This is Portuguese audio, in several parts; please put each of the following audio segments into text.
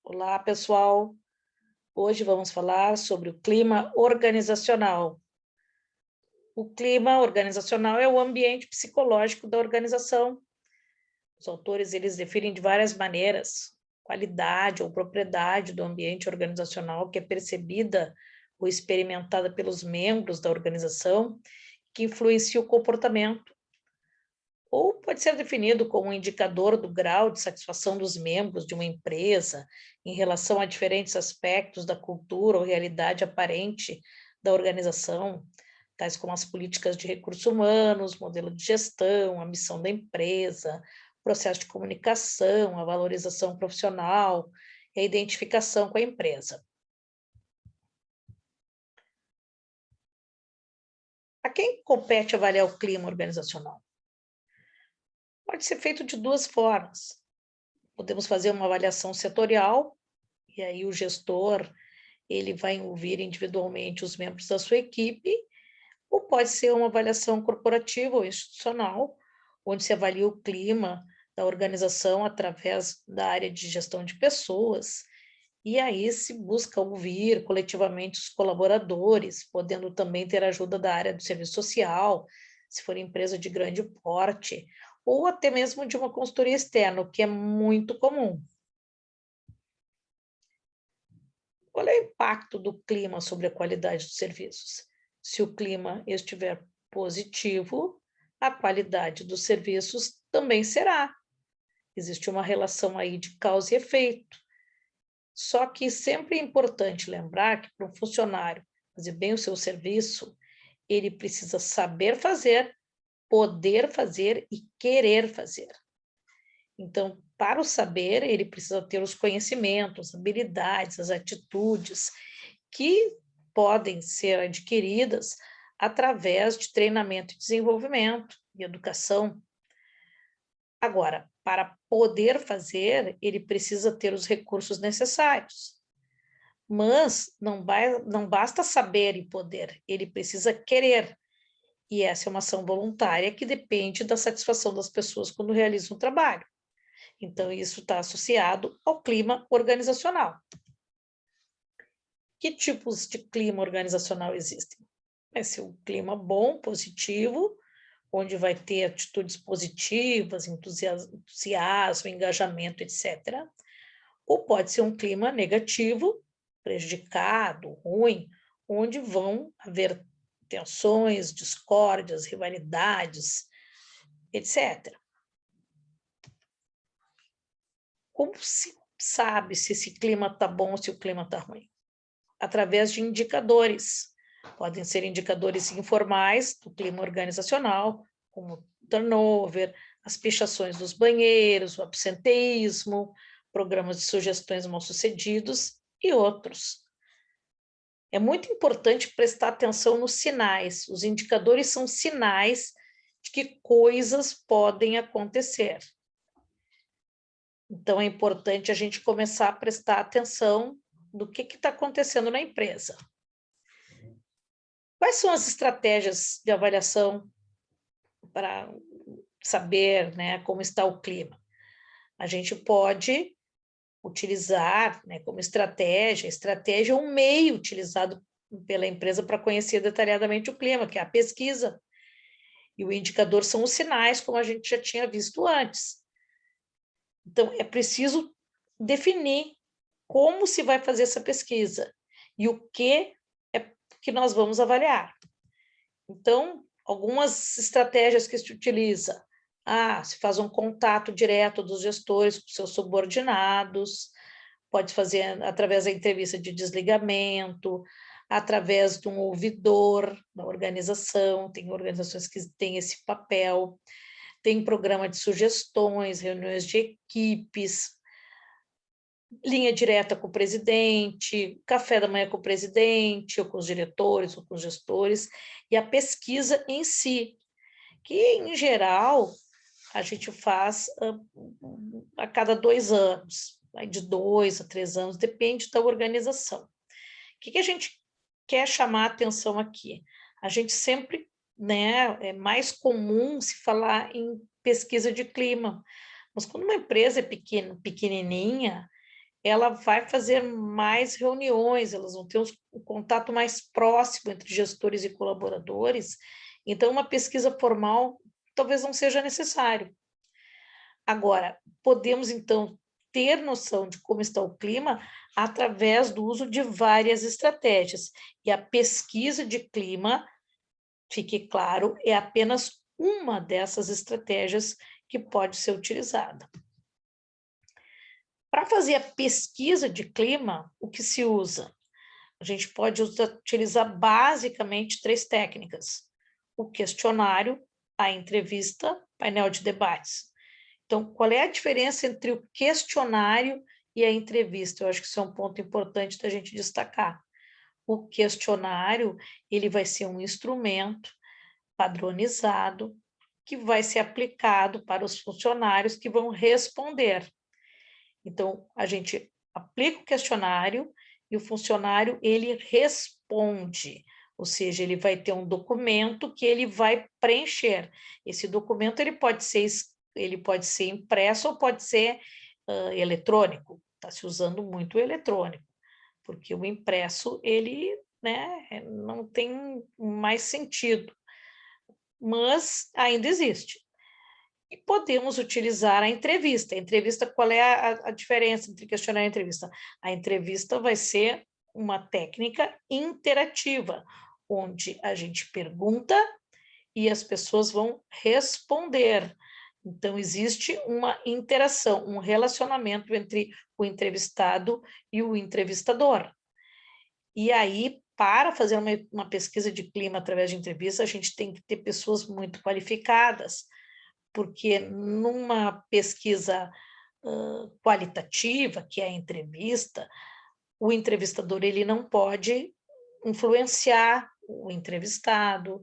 Olá, pessoal. Hoje vamos falar sobre o clima organizacional. O clima organizacional é o ambiente psicológico da organização. Os autores eles definem de várias maneiras qualidade ou propriedade do ambiente organizacional que é percebida ou experimentada pelos membros da organização, que influencia o comportamento, ou pode ser definido como um indicador do grau de satisfação dos membros de uma empresa em relação a diferentes aspectos da cultura ou realidade aparente da organização, tais como as políticas de recursos humanos, modelo de gestão, a missão da empresa, processo de comunicação, a valorização profissional e a identificação com a empresa. A quem compete avaliar o clima organizacional? Pode ser feito de duas formas. Podemos fazer uma avaliação setorial, e aí o gestor ele vai ouvir individualmente os membros da sua equipe, ou pode ser uma avaliação corporativa ou institucional, onde se avalia o clima da organização através da área de gestão de pessoas, e aí se busca ouvir coletivamente os colaboradores, podendo também ter ajuda da área do serviço social, se for empresa de grande porte, ou até mesmo de uma consultoria externa, o que é muito comum. Qual é o impacto do clima sobre a qualidade dos serviços? Se o clima estiver positivo, a qualidade dos serviços também será. Existe uma relação aí de causa e efeito. Só que sempre é importante lembrar que para um funcionário fazer bem o seu serviço, ele precisa saber fazer, poder fazer e querer fazer. Então, para o saber, ele precisa ter os conhecimentos, as habilidades, as atitudes que podem ser adquiridas através de treinamento e desenvolvimento e educação. Agora, para poder fazer, ele precisa ter os recursos necessários. Mas não basta saber e poder, ele precisa querer. E essa é uma ação voluntária que depende da satisfação das pessoas quando realizam o trabalho. Então, isso está associado ao clima organizacional. Que tipos de clima organizacional existem? Vai ser um clima bom, positivo, onde vai ter atitudes positivas, entusiasmo, engajamento, etc. Ou pode ser um clima negativo, prejudicado, ruim, onde vão haver tensões, discórdias, rivalidades, etc. Como se sabe se esse clima está bom ou se o clima está ruim? Através de indicadores. Podem ser indicadores informais do clima organizacional, como turnover, as pichações dos banheiros, o absenteísmo, programas de sugestões mal-sucedidos e outros. É muito importante prestar atenção nos sinais. Os indicadores são sinais de que coisas podem acontecer. Então, é importante a gente começar a prestar atenção do que está acontecendo na empresa. Quais são as estratégias de avaliação para saber, né, como está o clima? A gente pode utilizar, né, como estratégia é um meio utilizado pela empresa para conhecer detalhadamente o clima, que é a pesquisa. E o indicador são os sinais, como a gente já tinha visto antes. Então, é preciso definir como se vai fazer essa pesquisa e o que é que nós vamos avaliar. Então, algumas estratégias que se utiliza. Se faz um contato direto dos gestores com seus subordinados, pode fazer através da entrevista de desligamento, através de um ouvidor da organização, tem organizações que têm esse papel, tem programa de sugestões, reuniões de equipes, linha direta com o presidente, café da manhã com o presidente, ou com os diretores, ou com os gestores, e a pesquisa em si, que, em geral, a gente faz a cada 2 anos, de 2 a 3 anos, depende da organização. O que a gente quer chamar a atenção aqui? A gente sempre, né, é mais comum se falar em pesquisa de clima, mas quando uma empresa é pequenininha, ela vai fazer mais reuniões, elas vão ter um contato mais próximo entre gestores e colaboradores, então uma pesquisa formal talvez não seja necessário. Agora, podemos então ter noção de como está o clima através do uso de várias estratégias, e a pesquisa de clima, fique claro, é apenas uma dessas estratégias que pode ser utilizada. Para fazer a pesquisa de clima, o que se usa? A gente pode utilizar basicamente 3 técnicas: o questionário, a entrevista, painel de debates. Então, qual é a diferença entre o questionário e a entrevista? Eu acho que isso é um ponto importante da gente destacar. O questionário, ele vai ser um instrumento padronizado que vai ser aplicado para os funcionários que vão responder. Então, a gente aplica o questionário e o funcionário, ele responde, ou seja, ele vai ter um documento que ele vai preencher. Esse documento, ele pode ser impresso ou pode ser eletrônico. Está se usando muito o eletrônico, porque o impresso, ele, né, não tem mais sentido, mas ainda existe. E podemos utilizar a entrevista. A entrevista, qual é a diferença entre questionário e entrevista? A entrevista vai ser uma técnica interativa, onde a gente pergunta e as pessoas vão responder. Então, existe uma interação, um relacionamento entre o entrevistado e o entrevistador. E aí, para fazer uma pesquisa de clima através de entrevista, a gente tem que ter pessoas muito qualificadas, porque numa pesquisa qualitativa, que é a entrevista, o entrevistador, ele não pode influenciar o entrevistador,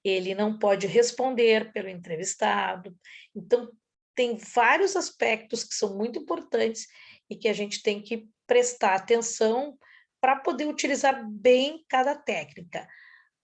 ele não pode responder pelo entrevistado. Então, tem vários aspectos que são muito importantes e que a gente tem que prestar atenção para poder utilizar bem cada técnica.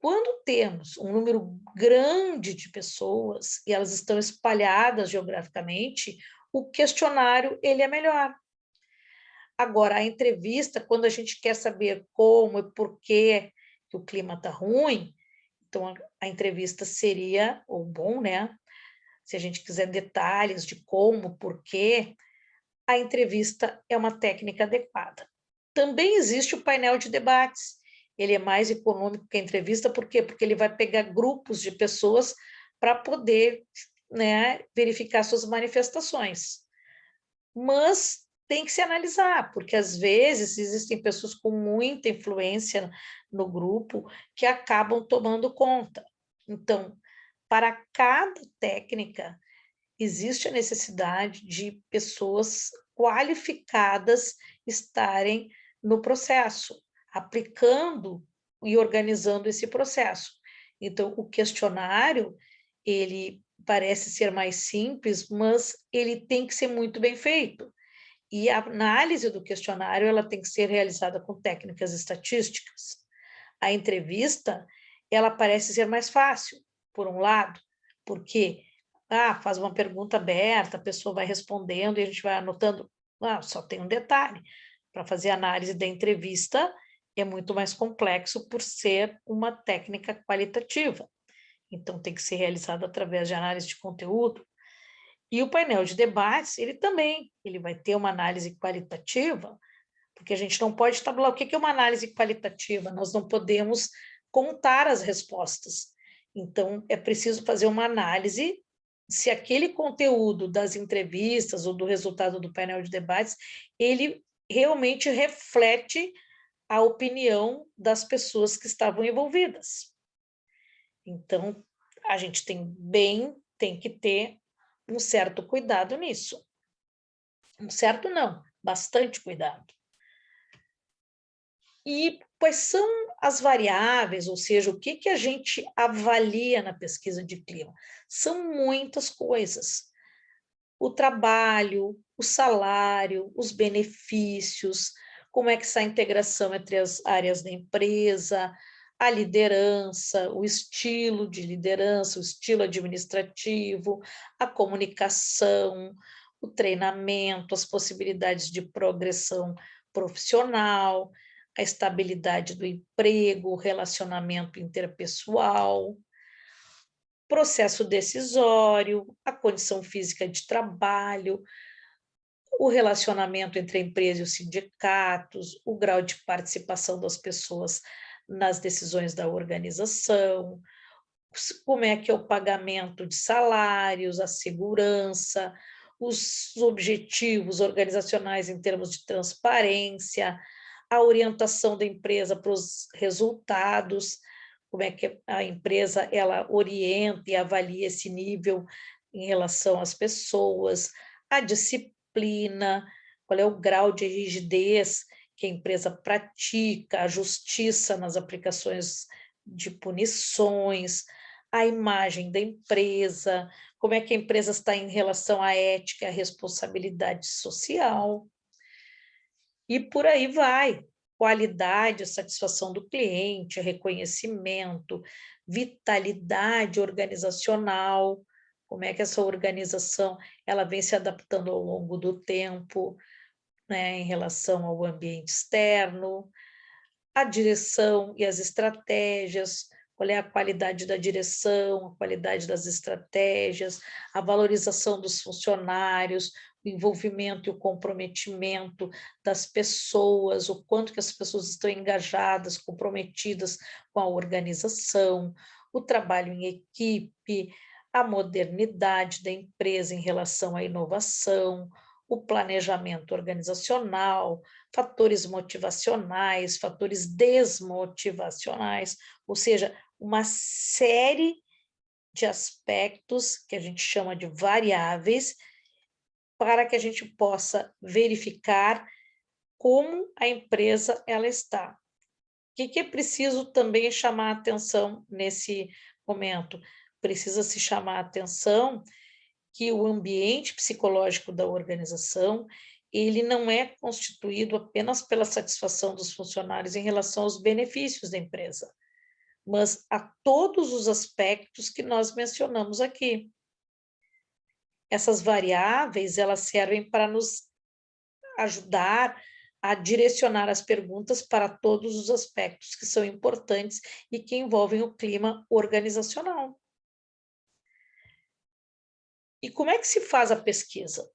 Quando temos um número grande de pessoas e elas estão espalhadas geograficamente, o questionário, ele é melhor. Agora, a entrevista, quando a gente quer saber como e por que o clima está ruim, então a entrevista seria, ou bom, né? Se a gente quiser detalhes de como, por quê, a entrevista é uma técnica adequada. Também existe o painel de debates. Ele é mais econômico que a entrevista, por quê? Porque ele vai pegar grupos de pessoas para poder, né, verificar suas manifestações. Mas tem que se analisar, porque às vezes existem pessoas com muita influência no grupo que acabam tomando conta. Então, para cada técnica, existe a necessidade de pessoas qualificadas estarem no processo, aplicando e organizando esse processo. Então, o questionário, ele parece ser mais simples, mas ele tem que ser muito bem feito. E a análise do questionário, ela tem que ser realizada com técnicas estatísticas. A entrevista, ela parece ser mais fácil, por um lado, porque faz uma pergunta aberta, a pessoa vai respondendo e a gente vai anotando. Só tem um detalhe, para fazer a análise da entrevista é muito mais complexo por ser uma técnica qualitativa. Então, tem que ser realizado através de análise de conteúdo. E o painel de debates, ele vai ter uma análise qualitativa, porque a gente não pode tabular o que é uma análise qualitativa, nós não podemos contar as respostas. Então, é preciso fazer uma análise se aquele conteúdo das entrevistas ou do resultado do painel de debates, ele realmente reflete a opinião das pessoas que estavam envolvidas. Então, a gente tem que ter um certo cuidado nisso. Um certo não, bastante cuidado. E quais são as variáveis, ou seja, o que a gente avalia na pesquisa de clima? São muitas coisas. O trabalho, o salário, os benefícios, como é que está a integração entre as áreas da empresa, a liderança, o estilo de liderança, o estilo administrativo, a comunicação, o treinamento, as possibilidades de progressão profissional, a estabilidade do emprego, o relacionamento interpessoal, processo decisório, a condição física de trabalho, o relacionamento entre a empresa e os sindicatos, o grau de participação das pessoas nas decisões da organização, como é que é o pagamento de salários, a segurança, os objetivos organizacionais em termos de transparência, a orientação da empresa para os resultados, como é que a empresa ela orienta e avalia esse nível em relação às pessoas, a disciplina, qual é o grau de rigidez que a empresa pratica, a justiça nas aplicações de punições, a imagem da empresa, como é que a empresa está em relação à ética e à responsabilidade social, e por aí vai. Qualidade, satisfação do cliente, reconhecimento, vitalidade organizacional, como é que essa organização ela vem se adaptando ao longo do tempo, né, em relação ao ambiente externo, a direção e as estratégias, qual é a qualidade da direção, a qualidade das estratégias, a valorização dos funcionários, o envolvimento e o comprometimento das pessoas, o quanto que as pessoas estão engajadas, comprometidas com a organização, o trabalho em equipe, a modernidade da empresa em relação à inovação, o planejamento organizacional, fatores motivacionais, fatores desmotivacionais, ou seja, uma série de aspectos que a gente chama de variáveis para que a gente possa verificar como a empresa ela está. O que é preciso também chamar a atenção nesse momento? Precisa se chamar a atenção que o ambiente psicológico da organização ele não é constituído apenas pela satisfação dos funcionários em relação aos benefícios da empresa, mas a todos os aspectos que nós mencionamos aqui. Essas variáveis, elas servem para nos ajudar a direcionar as perguntas para todos os aspectos que são importantes e que envolvem o clima organizacional. E como é que se faz a pesquisa?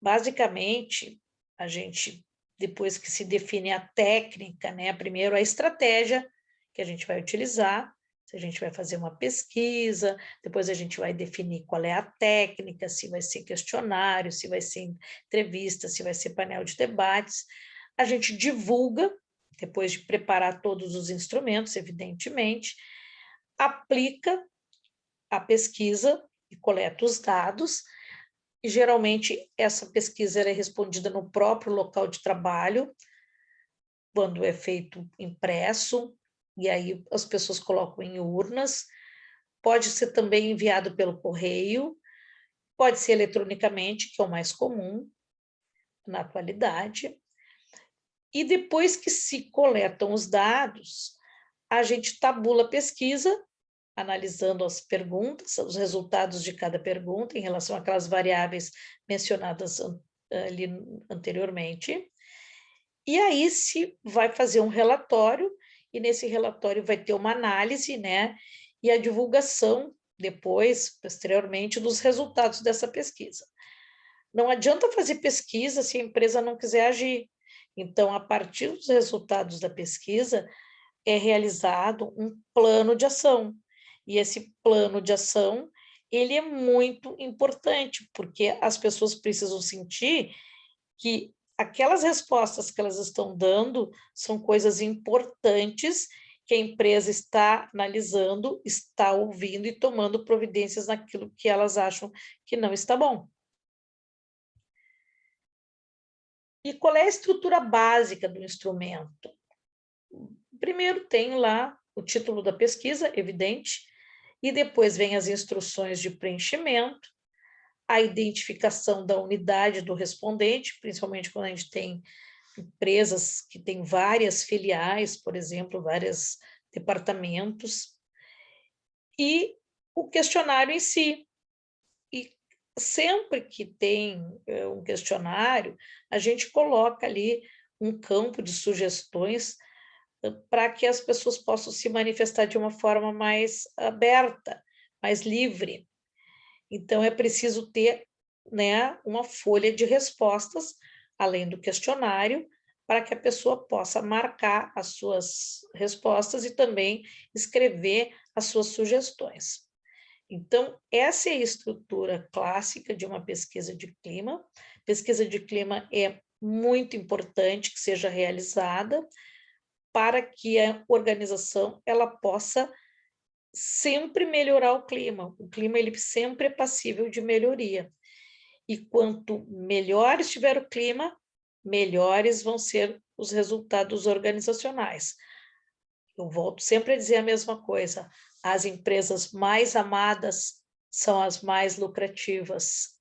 Basicamente, a gente, depois que se define a técnica, né, primeiro a estratégia que a gente vai utilizar, se a gente vai fazer uma pesquisa, depois a gente vai definir qual é a técnica, se vai ser questionário, se vai ser entrevista, se vai ser painel de debates. A gente divulga, depois de preparar todos os instrumentos, evidentemente, aplica a pesquisa e coleta os dados. E, geralmente, essa pesquisa é respondida no próprio local de trabalho, quando é feito impresso, e aí as pessoas colocam em urnas. Pode ser também enviado pelo correio, pode ser eletronicamente, que é o mais comum na atualidade. E depois que se coletam os dados, a gente tabula a pesquisa, analisando as perguntas, os resultados de cada pergunta em relação àquelas variáveis mencionadas ali anteriormente, e aí se vai fazer um relatório, e nesse relatório vai ter uma análise, né, e a divulgação depois, posteriormente, dos resultados dessa pesquisa. Não adianta fazer pesquisa se a empresa não quiser agir. Então, a partir dos resultados da pesquisa, é realizado um plano de ação. E esse plano de ação, ele é muito importante, porque as pessoas precisam sentir que aquelas respostas que elas estão dando são coisas importantes que a empresa está analisando, está ouvindo e tomando providências naquilo que elas acham que não está bom. E qual é a estrutura básica do instrumento? Primeiro tem lá o título da pesquisa, evidente, e depois vem as instruções de preenchimento, a identificação da unidade do respondente, principalmente quando a gente tem empresas que têm várias filiais, por exemplo, vários departamentos, e o questionário em si. E sempre que tem um questionário, a gente coloca ali um campo de sugestões para que as pessoas possam se manifestar de uma forma mais aberta, mais livre. Então, é preciso ter, né, uma folha de respostas, além do questionário, para que a pessoa possa marcar as suas respostas e também escrever as suas sugestões. Então, essa é a estrutura clássica de uma pesquisa de clima. Pesquisa de clima é muito importante que seja realizada para que a organização ela possa sempre melhorar o clima. O clima ele sempre é passível de melhoria. E quanto melhor estiver o clima, melhores vão ser os resultados organizacionais. Eu volto sempre a dizer a mesma coisa: as empresas mais amadas são as mais lucrativas.